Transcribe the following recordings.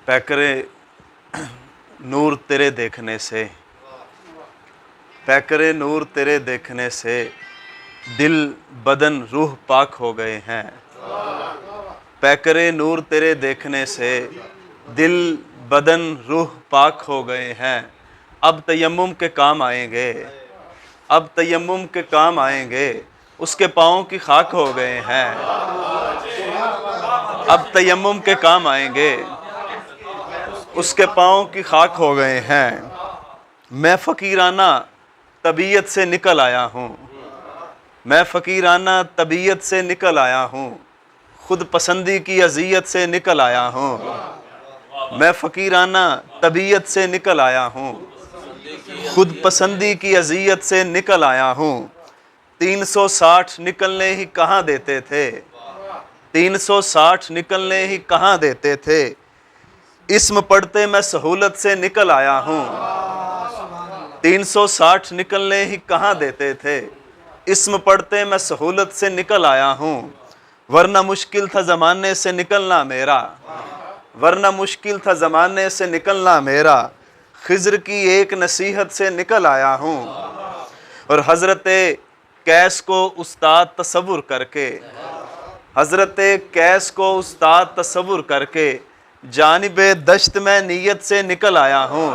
पैकरे नूर तेरे देखने से, पैकरे नूर तेरे देखने से दिल बदन रूह पाक हो गए हैं। पैकरे नूर तेरे देखने से दिल बदन रूह पाक हो गए हैं। अब तयम्मुम के काम आएंगे, अब तयम्मुम के काम आएंगे, उसके पाँव की खाक हो गए हैं। अब तयम्मुम के काम आएंगे, उसके पाँव की खाक हो गए हैं। मैं फ़कीराना तबीयत से निकल आया हूँ, मैं फ़कीराना तबीयत से निकल आया हूँ, खुद पसंदी की अज़ियत से निकल आया हूँ। मैं फ़कीराना तबीयत से निकल आया हूँ, खुद पसंदी की अज़ियत से निकल आया हूँ। 360 निकलने ही कहाँ देते थे, 360 निकलने ही कहाँ देते थे। इस्म पढ़ते मैं सहूलत से निकल आया हूँ। 360 निकलने ही कहाँ देते थे, इस्म पढ़ते मैं सहूलत से निकल आया हूँ। वरना मुश्किल था ज़माने से निकलना मेरा, वरना मुश्किल था ज़माने से निकलना मेरा। खिज़्र की एक नसीहत से निकल आया हूँ। और हज़रत कैस को उस्ताद तसव्वुर करके, हज़रत कैस को उस्ताद तसव्वुर करके जानिबे दश्त में नीयत से निकल आया हूँ।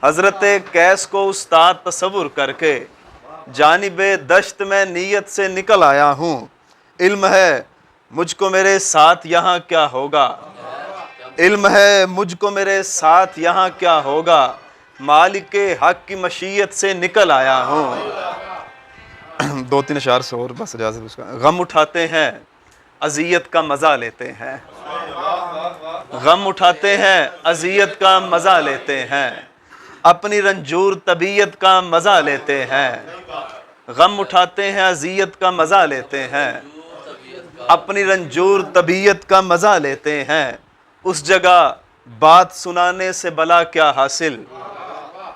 हज़रत कैस को उस्ताद तसव्वुर करके जानिबे दश्त में नीयत से निकल आया हूँ। इल्म है मुझको मेरे साथ यहाँ क्या होगा, इल्म है मुझको मेरे साथ यहाँ क्या होगा। मालिक हक की मशीयत से निकल आया हूँ। 2-3 अशार से और बस इजाज़त उसका। गम उठाते हैं अज़ियत का मज़ा लेते हैं, गम उठाते हैं अज़ियत का मज़ा लेते हैं, अपनी रंजूर तबीयत का मज़ा लेते हैं। गम उठाते हैं अज़ियत का मज़ा लेते हैं, अपनी रंजूर तबीयत का मज़ा लेते हैं। उस जगह बात सुनाने से भला क्या हासिल,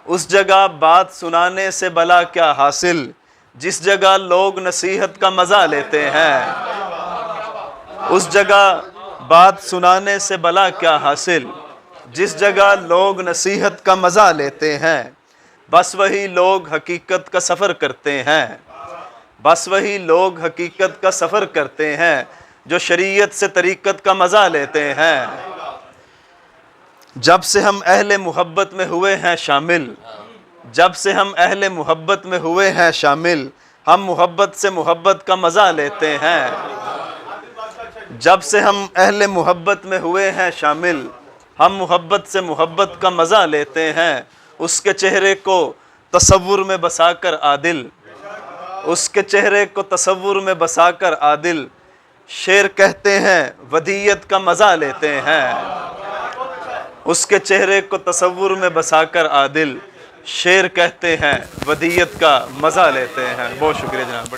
उस जगह बात सुनाने से भला क्या हासिल, जिस जगह लोग नसीहत का मज़ा लेते हैं। उस जगह बात सुनाने से भला क्या हासिल, जिस जगह लोग नसीहत का मज़ा लेते हैं। बस वही लोग हकीकत का सफ़र करते हैं, बस वही लोग हकीकत का सफ़र करते हैं, जो शरीयत से तरीक़त का मज़ा लेते हैं। जब से हम अहले मुहब्बत में हुए हैं शामिल, जब से हम अहले मुहब्बत में हुए हैं शामिल, हम मुहब्बत से मुहब्बत का मज़ा लेते हैं। जब से हम अहले मुहब्बत में हुए हैं शामिल, हम मुहब्बत से मुहब्बत का मज़ा लेते हैं। उसके चेहरे को तसव्वुर में बसाकर आदिल, उसके चेहरे को तसव्वुर में बसाकर आदिल, शेर कहते हैं वदीयत का मज़ा लेते हैं। उसके चेहरे को तसव्वुर में बसाकर आदिल, शेर कहते हैं वदीयत का मज़ा लेते हैं। बहुत शुक्रिया जनाब।